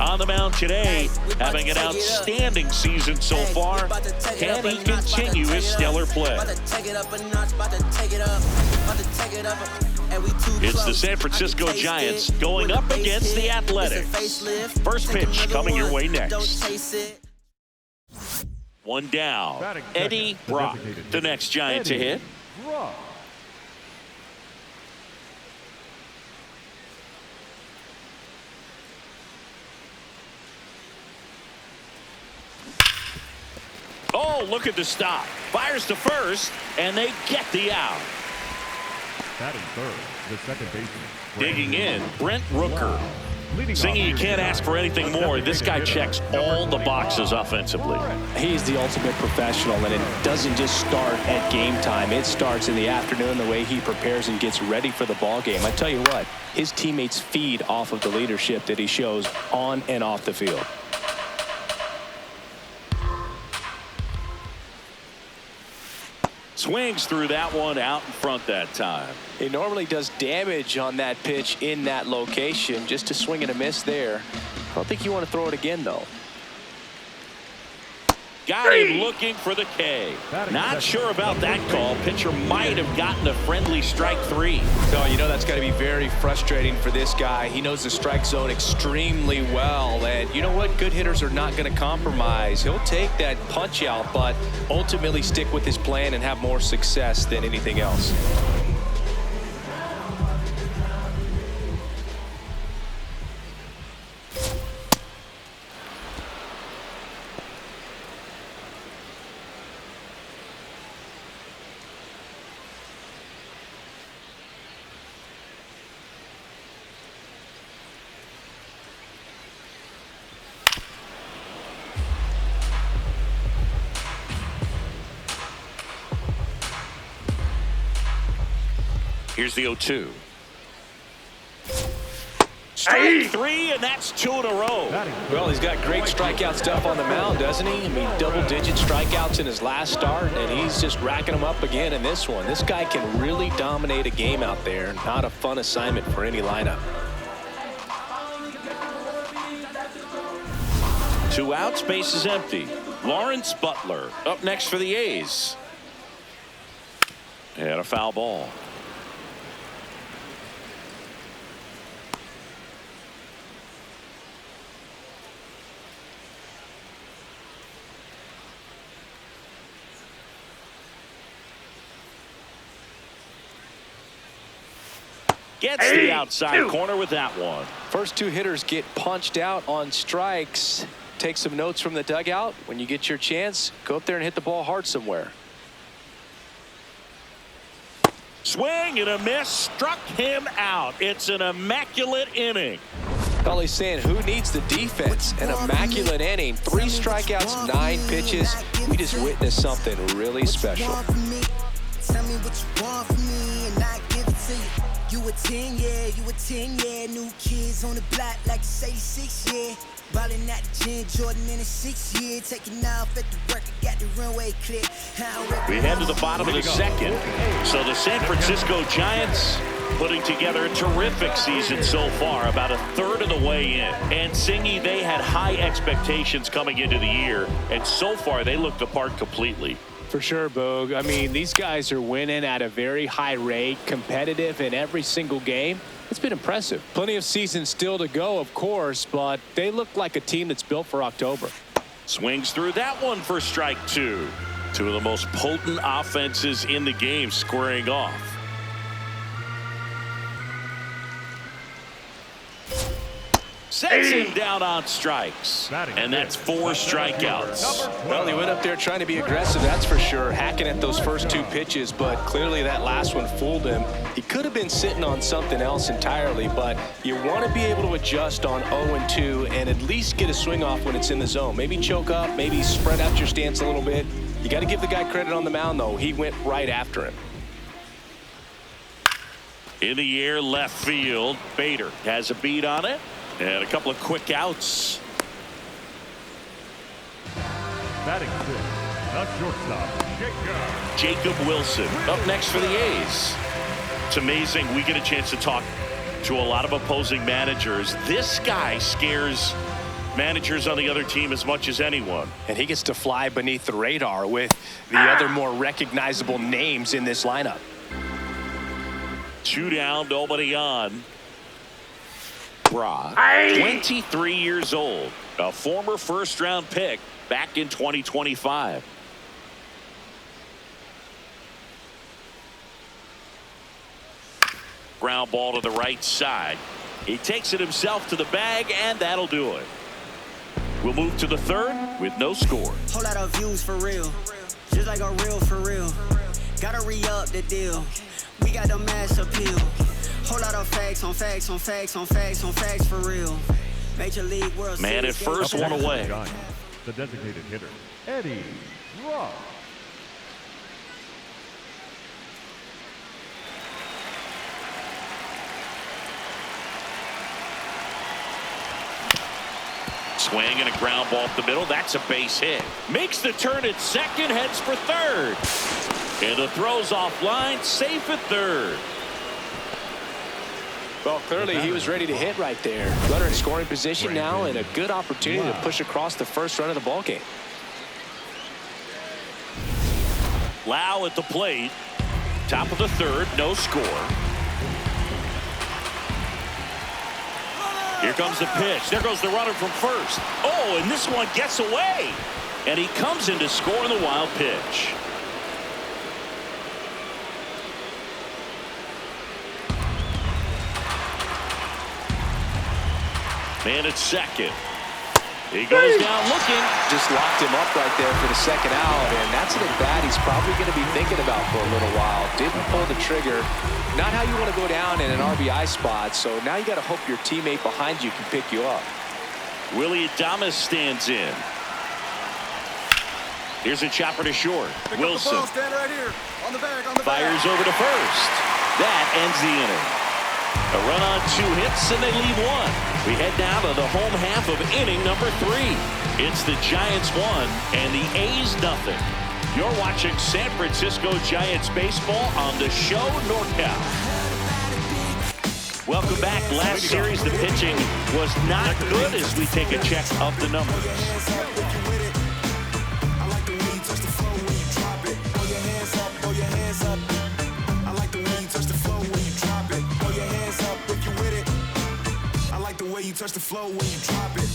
On the mound today, having an outstanding season so far. Can he continue his stellar play? It's the San Francisco Giants going up against the Athletics. First pitch coming your way next. One down. Eddie Brock, the next Giant to hit. Oh, look at the stop. Fires to first, and they get the out. Batting third, the second baseman. Digging in, Brent Rooker. Singy, you can't ask for anything more. This guy checks all the boxes offensively. He's the ultimate professional, and it doesn't just start at game time. It starts in the afternoon, the way he prepares and gets ready for the ball game. I tell you what, his teammates feed off of the leadership that he shows on and off the field. Swings through that one out in front that time. He normally does damage on that pitch in that location. Just a swing and a miss there. I don't think you want to throw it again, though. Got him looking for the K. Not sure about that call. Pitcher might have gotten a friendly strike three. So, you know, that's got to be very frustrating for this guy. He knows the strike zone extremely well. And you know what? Good hitters are not going to compromise. He'll take that punch out, but ultimately stick with his plan and have more success than anything else. Here's the 0-2. Strike three, and that's two in a row. Well, he's got great strikeout stuff on the mound, doesn't he? I mean, double-digit strikeouts in his last start, and he's just racking them up again in this one. This guy can really dominate a game out there. Not a fun assignment for any lineup. 2 outs, base is empty. Lawrence Butler up next for the A's. And a foul ball. Gets the outside corner with that one. First two hitters get punched out on strikes. Take some notes from the dugout. When you get your chance, go up there and hit the ball hard somewhere. Swing and a miss. Struck him out. It's an immaculate inning. Well, he's saying, who needs the defense? An immaculate inning. 3 strikeouts, 9 pitches. We just witnessed something really special. Tell me what you want from me and I give it to you. You a 10, yeah, you a 10, yeah. New kids on the block like it's 86, yeah. Ballin' at the gym, Jordan in a 6 year. Taking off at the work, I got the runway clear. We head to the bottom of the second. So the San Francisco Giants putting together a terrific season so far, about a third of the way in. And Singy, they had high expectations coming into the year, and so far they looked the part completely. For sure, Boog. I mean, these guys are winning at a very high rate, competitive in every single game. It's been impressive. Plenty of season still to go, of course, but they look like a team that's built for October. Swings through that one for strike 2. Two of the most potent offenses in the game squaring off. Sets him down on strikes. And that's 4 strikeouts. Well, he went up there trying to be aggressive, that's for sure. Hacking at those first 2 pitches, but clearly that last one fooled him. He could have been sitting on something else entirely, but you want to be able to adjust on 0-2 and at least get a swing off when it's in the zone. Maybe choke up, maybe spread out your stance a little bit. You got to give the guy credit on the mound, though. He went right after him. In the air, left field. Bader has a beat on it. And a couple of quick outs. Batting fifth, the shortstop, Jacob Wilson up next for the A's. It's amazing we get a chance to talk to a lot of opposing managers. This guy scares managers on the other team as much as anyone. And he gets to fly beneath the radar with the other more recognizable names in this lineup. 2 down, nobody on. Brock, 23 years old, a former first-round pick back in 2025. Ground ball to the right side. He takes it himself to the bag, and that'll do it. We'll move to the 3rd with no score. Whole lot of views for real, just like a real for real. Gotta re-up the deal. We got the mass appeal. Whole lot of facts on facts on facts on facts on facts for real. Major League World Series. Man at first, one away. Giants, the designated hitter, Eddie Ross. Swing and a ground ball up the middle. That's a base hit. Makes the turn at second, heads for 3rd. And the throw's offline, safe at 3rd. Well, clearly he was ready to hit right there. Runner in scoring position now, and a good opportunity to push across the first run of the ball game. Lau at the plate. Top of the 3rd, no score. Here comes the pitch. There goes the runner from first. Oh, and this one gets away. And he comes in to score on the wild pitch. Man at second. He goes down looking. Just locked him up right there for the second out, and that's an at-bat he's probably going to be thinking about for a little while. Didn't pull the trigger. Not how you want to go down in an RBI spot, so now you got to hope your teammate behind you can pick you up. Willie Adames stands in. Here's a chopper to short. Wilson stand right here. On the bag, fires over to first. That ends the inning. A run on 2 hits, and they leave 1. We head now to the home half of inning number 3. It's the Giants 1 and the A's nothing. You're watching San Francisco Giants baseball on the show NorCal. Welcome back. Last series, the pitching was not good as we take a check of the numbers. You touch the floor when you drop it.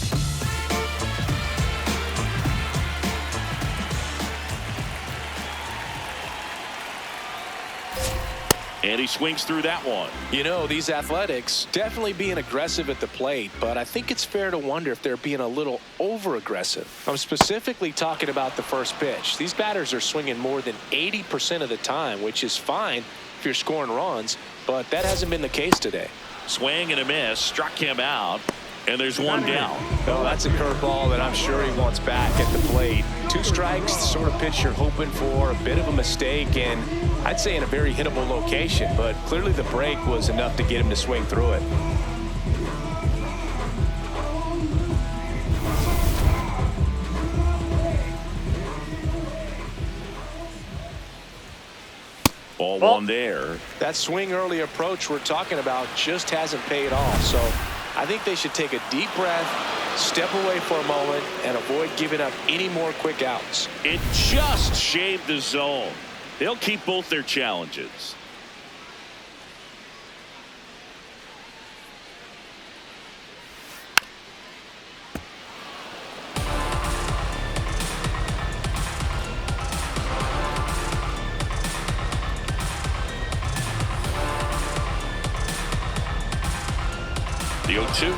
And he swings through that one. You know, these Athletics definitely being aggressive at the plate, but I think it's fair to wonder if they're being a little over-aggressive. I'm specifically talking about the first pitch. These batters are swinging more than 80% of the time, which is fine if you're scoring runs, but that hasn't been the case today. Swing and a miss, struck him out, and there's 1 down. Well, that's a curveball that I'm sure he wants back at the plate. 2 strikes, the sort of pitch you're hoping for, a bit of a mistake, and I'd say in a very hittable location, but clearly the break was enough to get him to swing through it. Ball 1 there. That swing early approach we're talking about just hasn't paid off, so I think they should take a deep breath, step away for a moment, and avoid giving up any more quick outs. It just shaved the zone. They'll keep both their challenges. The 0-2.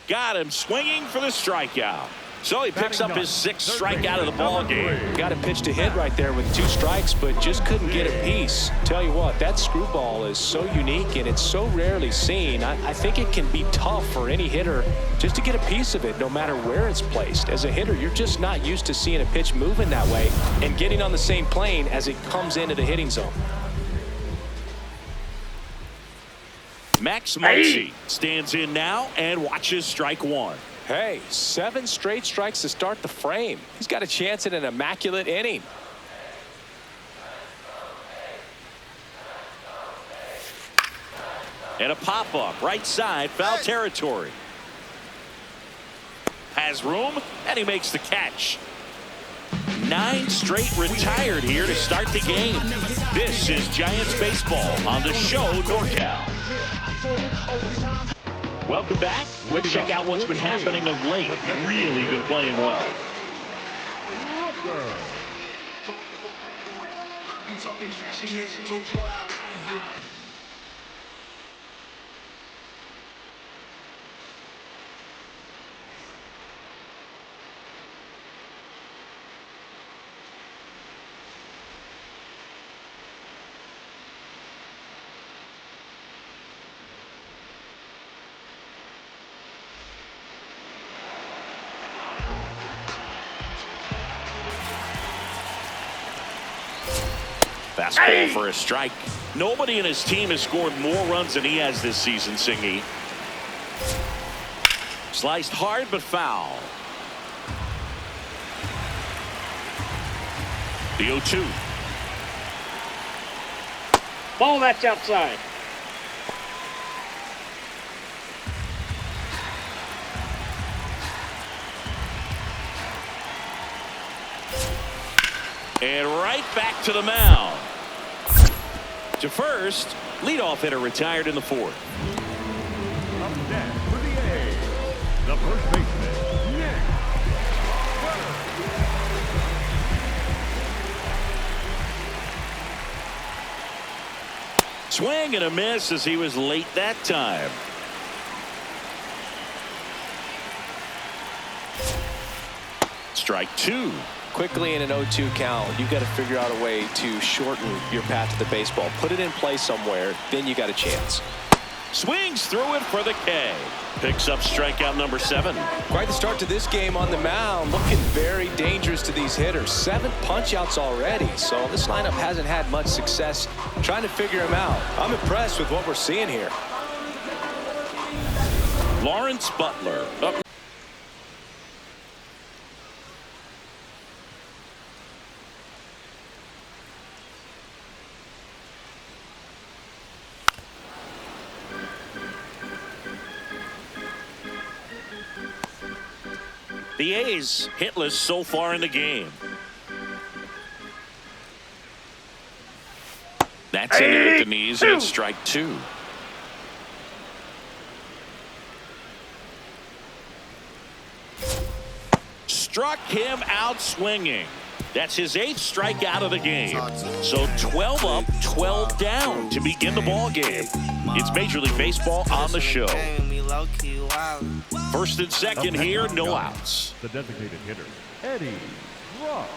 Got him swinging for the strikeout. So he picks up his 6th strikeout of the ball game. Got a pitch to hit right there with 2 strikes, but just couldn't get a piece. Tell you what, that screwball is so unique and it's so rarely seen. I think it can be tough for any hitter just to get a piece of it, no matter where it's placed. As a hitter, you're just not used to seeing a pitch moving that way and getting on the same plane as it comes into the hitting zone. Max Muncy stands in now and watches strike 1. Hey, 7 straight strikes to start the frame. He's got a chance at an immaculate inning. And a pop-up right side, foul territory. Has room, and he makes the catch. 9 straight retired here to start the game. This is Giants baseball on the show NorCal. Welcome back. Let's check out what's been happening of late. Really been playing well. Fastball for a strike. Nobody in his team has scored more runs than he has this season, Singy. Sliced hard but foul. The 0-2. Ball, that's outside. And right back to the mound. To first, leadoff hitter retired in the 4th. Up next for the A's, the first baseman, Nick. Swing and a miss as he was late that time. Strike 2. Quickly in an 0-2 count, you've got to figure out a way to shorten your path to the baseball. Put it in play somewhere, then you got a chance. Swings through it for the K. Picks up strikeout number 7. Quite the start to this game on the mound. Looking very dangerous to these hitters. 7 punch-outs already, so this lineup hasn't had much success trying to figure him out. I'm impressed with what we're seeing here. Lawrence Butler up. The A's hitless so far in the game. That's in there at the knees, and it's strike 2. Struck him out swinging. That's his 8th strikeout of the game. So 12 up, 12 down to begin the ball game. It's Major League Baseball on the show. First and second here, no outs. The designated hitter, Eddie Rock.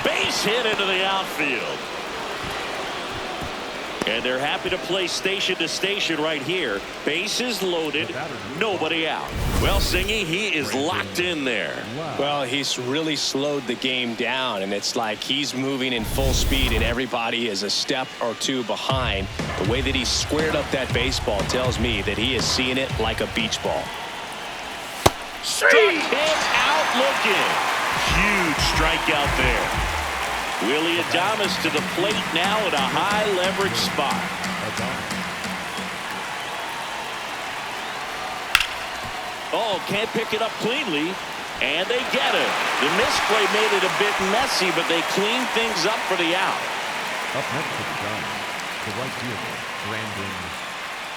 Base hit into the outfield. And they're happy to play station to station right here. Bases loaded, nobody out. Well, Singy, he is locked in there. Well, he's really slowed the game down, and it's like he's moving in full speed, and everybody is a step or 2 behind. The way that he squared up that baseball tells me that he is seeing it like a beach ball. Struck him out looking. Huge strikeout there. Willie Adames to the plate now at a high leverage spot. Oh, can't pick it up cleanly, and they get it. The misplay made it a bit messy, but they clean things up for the out. Up next for the Giants, the right fielder, Brandon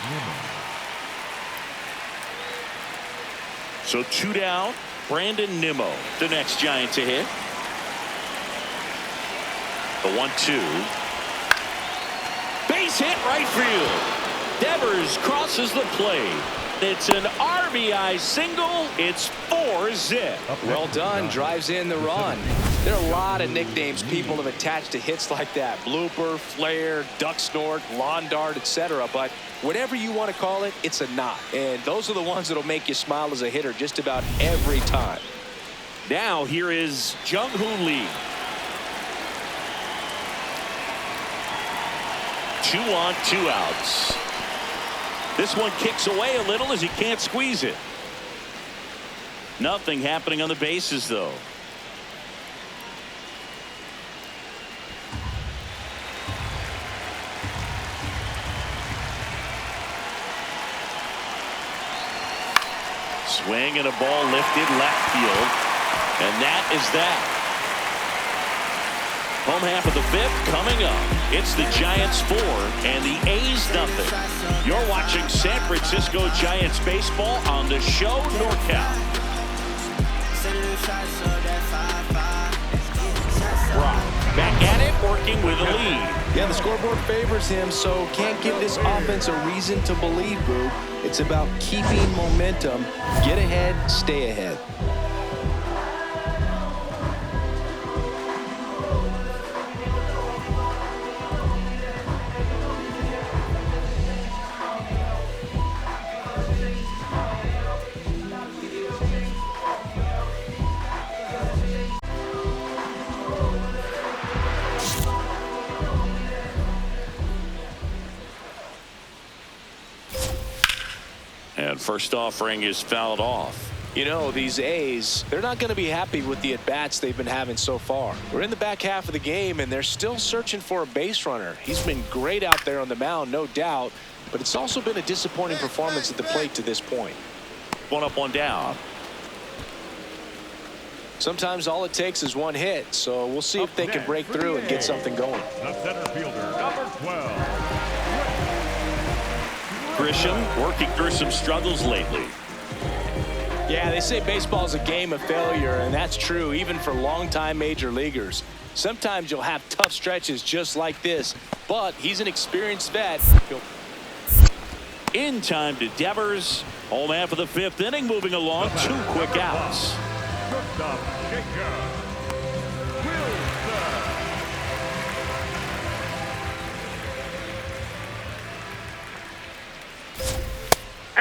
Nimmo. So 2 down, Brandon Nimmo, the next Giant to hit. The 1-2. Base hit right field. Devers crosses the plate. It's an RBI single. It's 4-zip. Well done. Drives in the run. There are a lot of nicknames people have attached to hits like that. Blooper, flare, duck snort, lawn dart, etc. But whatever you want to call it, it's a knot. And those are the ones that'll make you smile as a hitter just about every time. Now here is Jung-Hoo Lee. 2 on, 2 outs. This one kicks away a little as he can't squeeze it. Nothing happening on the bases, though. Swing and a ball lifted left field. And that is that. Home half of the 5th coming up. It's the Giants 4 and the A's nothing. You're watching San Francisco Giants baseball on the show NorCal. Brock back at it, working with a lead. Yeah, the scoreboard favors him, so can't give this offense a reason to believe, Boo. It's about keeping momentum. Get ahead, stay ahead. And first offering is fouled off. You know, these A's, they're not going to be happy with the at-bats they've been having so far. We're in the back half of the game, and they're still searching for a base runner. He's been great out there on the mound, no doubt, but it's also been a disappointing performance at the plate to this point. One up, one down. Sometimes all it takes is one hit, so we'll see if they can break through and get something going. The center fielder, number 12. Grisham working through some struggles lately. Yeah, they say baseball is a game of failure, and that's true even for longtime major leaguers. Sometimes you'll have tough stretches just like this, but he's an experienced vet. In time to Devers. Home half of the 5th inning, moving along. 2 quick outs.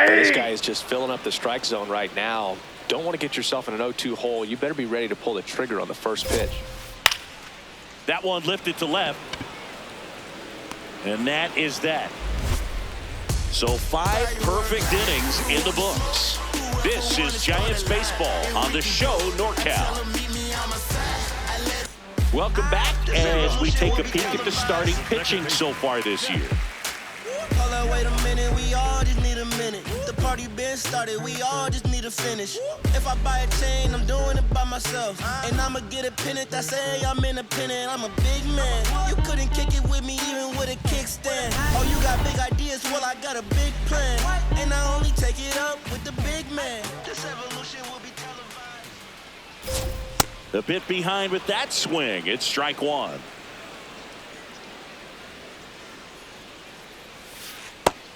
This guy is just filling up the strike zone right now. Don't want to get yourself in an 0-2 hole. You better be ready to pull the trigger on the first pitch. That one lifted to left. And that is that. So 5 perfect innings in the books. This is Giants baseball on the show NorCal. Welcome back as we take a peek at the starting pitching so far this year. Hold on, wait a minute, we all just need a minute. The party been started, we all just need to finish. If I buy a chain, I'm doing it by myself. And I'ma get a pennant that say I'm independent. I'm a big man. You couldn't kick it with me even with a kickstand. Oh, you got big ideas? Well, I got a big plan. And I only take it up with the big man. This evolution will be televised. A bit behind with that swing. It's strike 1.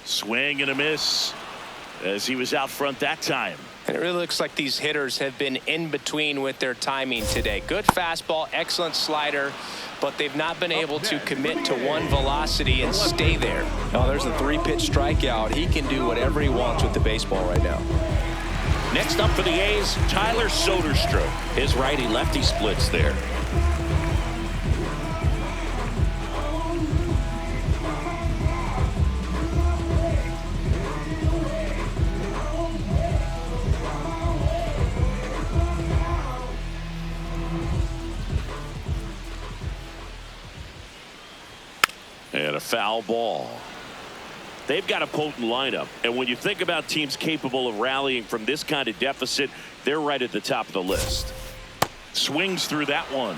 Swing and a miss as he was out front that time. And it really looks like these hitters have been in between with their timing today. Good fastball, excellent slider, but they've not been able to commit to one velocity and stay there. Oh, there's a 3-pitch strikeout. He can do whatever he wants with the baseball right now. Next up for the A's, Tyler Soderstrom. His righty-lefty splits there. And a foul ball. They've got a potent lineup, and when you think about teams capable of rallying from this kind of deficit, they're right at the top of the list. Swings through that one.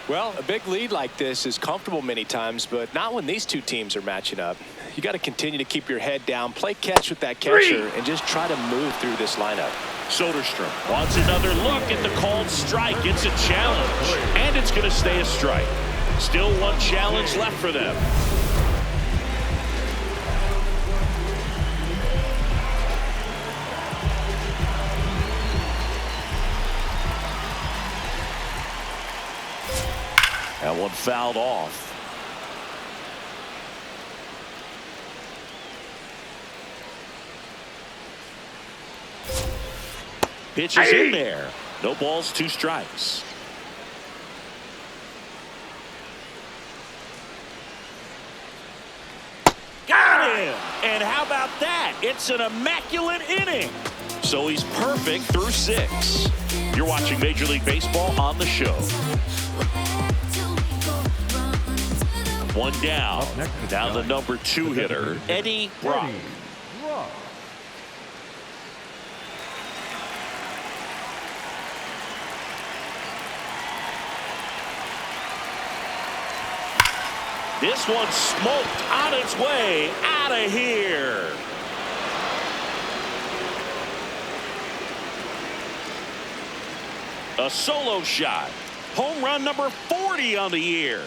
Well, a big lead like this is comfortable many times, but not when these two teams are matching up. You got to continue to keep your head down, play catch with that catcher, and just try to move through this lineup. Soderstrom wants another look at the called strike. It's a challenge, and it's going to stay a strike. Still one challenge left for them. That one fouled off. Pitch is in there. No balls, 2 strikes. Got him! And how about that? It's an immaculate inning. So he's perfect through 6. You're watching Major League Baseball on the show. One down. Now the number 2 hitter, Eddie Brock. This one's smoked on its way out of here. A solo shot. Home run number 40 on the year.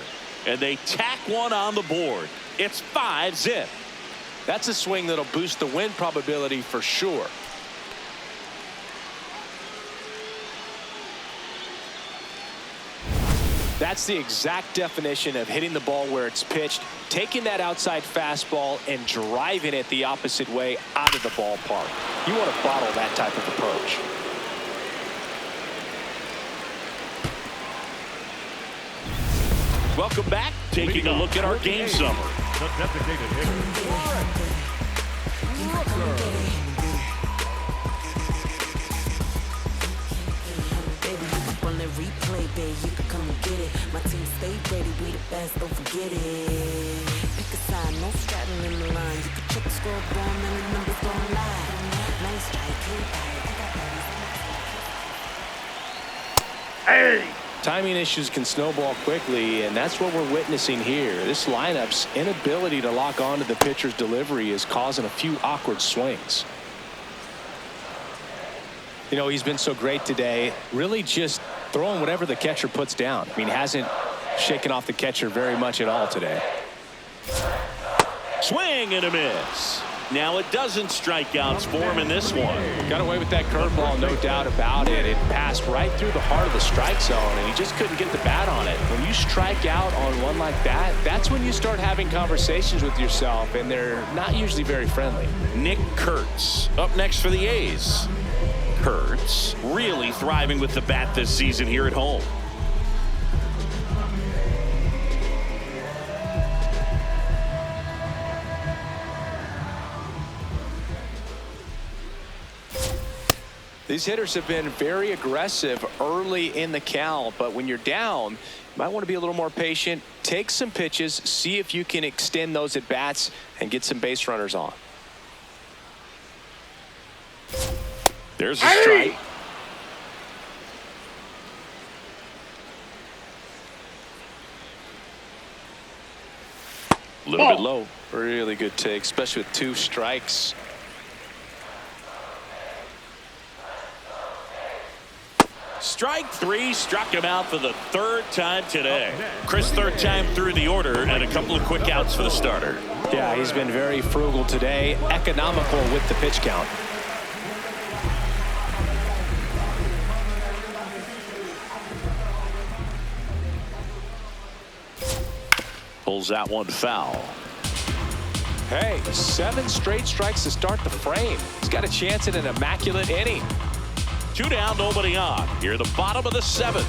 And they tack one on the board. It's 5-zip. That's a swing that'll boost the win probability for sure. That's the exact definition of hitting the ball where it's pitched, taking that outside fastball and driving it the opposite way out of the ballpark. You want to bottle that type of approach. Welcome back. Taking a look at our game summer. The designated hitter, replay, babe, you can come and get it. My team stay ready, we the best, don't forget it. Pick a side, no straddling in the line. You can check the scoreboard and the numbers don't lie. Nice strike, Hey! Timing issues can snowball quickly, and that's what we're witnessing here. This lineup's inability to lock onto the pitcher's delivery is causing a few awkward swings. You know, he's been so great today, really just throwing whatever the catcher puts down. I mean, hasn't shaken off the catcher very much at all today. Swing and a miss. Now it doesn't strike outs for him in this one. Got away with that curveball, no doubt about it. It passed right through the heart of the strike zone, and he just couldn't get the bat on it. When you strike out on one like that, that's when you start having conversations with yourself, and they're not usually very friendly. Nick Kurtz up next for the A's. Kurtz really thriving with the bat this season here at home. These hitters have been very aggressive early in the count, but when you're down, you might want to be a little more patient. Take some pitches, see if you can extend those at bats and get some base runners on. There's a strike. A little bit low. Really good take, especially with 2 strikes. Strike 3 struck him out for the 3rd time today. Chris, 3rd time through the order, and a couple of quick outs for the starter. Yeah, he's been very frugal today, economical with the pitch count. Pulls that one foul. Hey, 7 straight strikes to start the frame. He's got a chance at an immaculate inning. 2 down, nobody on. Here, the bottom of the 7th.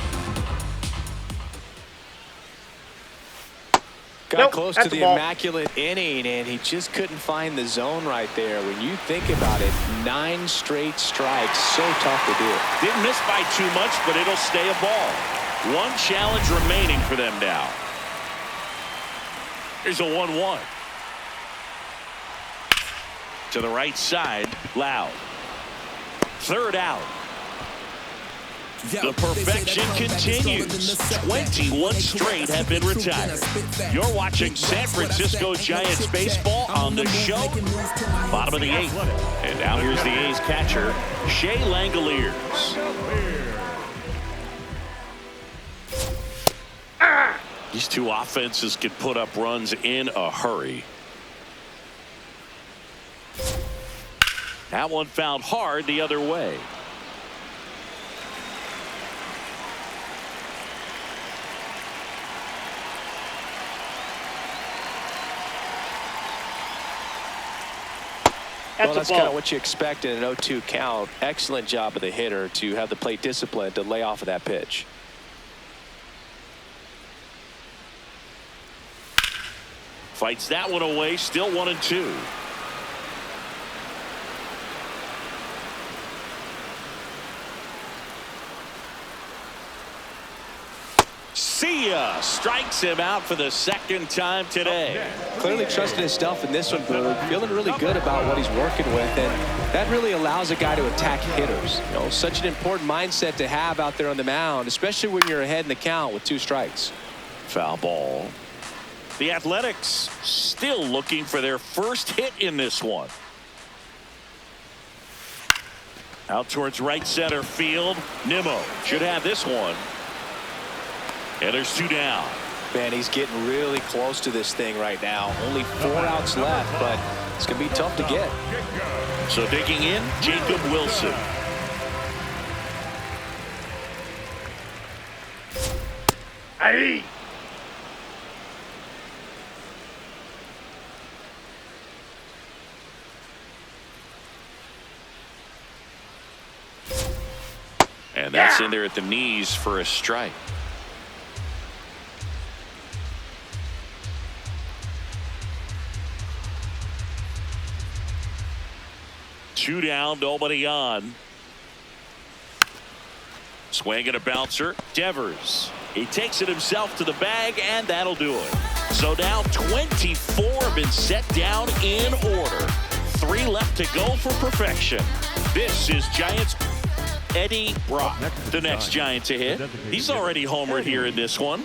Got close to the immaculate inning, and he just couldn't find the zone right there. When you think about it, 9 straight strikes, so tough to do. Didn't miss by too much, but it'll stay a ball. 1 challenge remaining for them now. Here's a 1-1. To the right side, Loud. 3rd out. The perfection continues. 21 straight have been retired. You're watching San Francisco Giants baseball on the show. Bottom of the 8th. And now here's the A's catcher, Shea Langoliers. These 2 offenses can put up runs in a hurry. That one fouled hard the other way. Well, that's kind of what you expect in an 0-2 count. Excellent job of the hitter to have the plate discipline to lay off of that pitch. Fights that one away, still 1-2. See ya. Strikes him out for the second time today. Clearly trusting himself in this one, Boog. Feeling really good about what he's working with, and that really allows a guy to attack hitters. You know, such an important mindset to have out there on the mound, especially when you're ahead in the count with 2 strikes. Foul ball. The Athletics still looking for their first hit in this one. Out towards right center field. Nimmo should have this one. And there's 2 down. Man, he's getting really close to this thing right now. Only 4 outs left, but it's going to be tough to get. So digging in, Jacob Wilson. Hey! And that's in there at the knees for a strike. Two down, nobody on. Swing and a bouncer. Devers. He takes it himself to the bag, and that'll do it. So now 24 have been set down in order. 3 left to go for perfection. This is Giants. Eddie Brock, the next Giant to hit. He's already homered here in this one.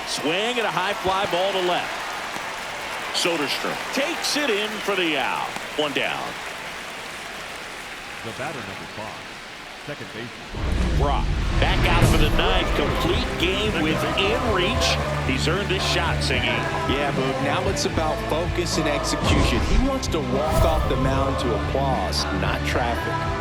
Swing and a high fly ball to left. Soderstrom takes it in for the out. 1 down. The batter number 5, second baseman. Brock back out for the 9th. Complete game within reach. He's earned his shot, Singy. Yeah, but now it's about focus and execution. He wants to walk off the mound to applause, not traffic.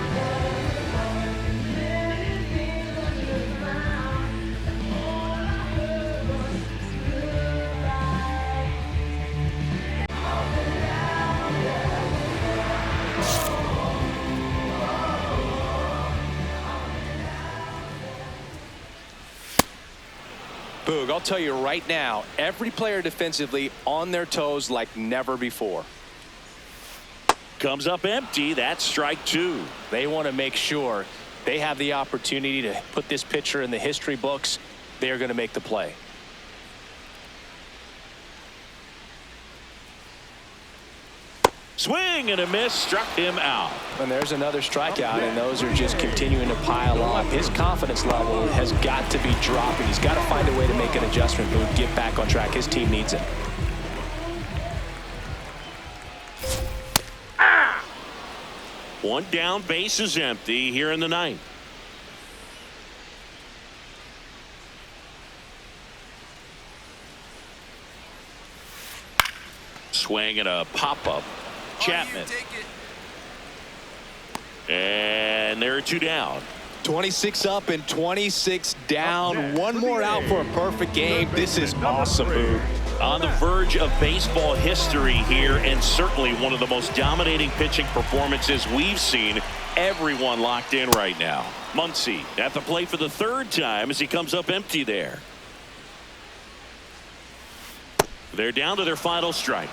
Boog, I'll tell you right now, every player defensively on their toes like never before. Comes up empty. That's strike 2. They want to make sure they have the opportunity to put this pitcher in the history books. They are going to make the play. Swing and a miss, struck him out. And there's another strikeout, and those are just continuing to pile up. His confidence level has got to be dropping. He's got to find a way to make an adjustment, Boog, get back on track. His team needs it. One down, base is empty here in the 9th. Swing and a pop-up. Chapman. And there are 2 down. 26 up and 26 down. 1 more out for a perfect game. This is awesome, Boog. On the verge of baseball history here, and certainly one of the most dominating pitching performances we've seen. Everyone locked in right now. Muncy at the plate for the 3rd time as he comes up empty there. They're down to their final strike.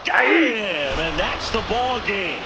Damn, and that's the ball game.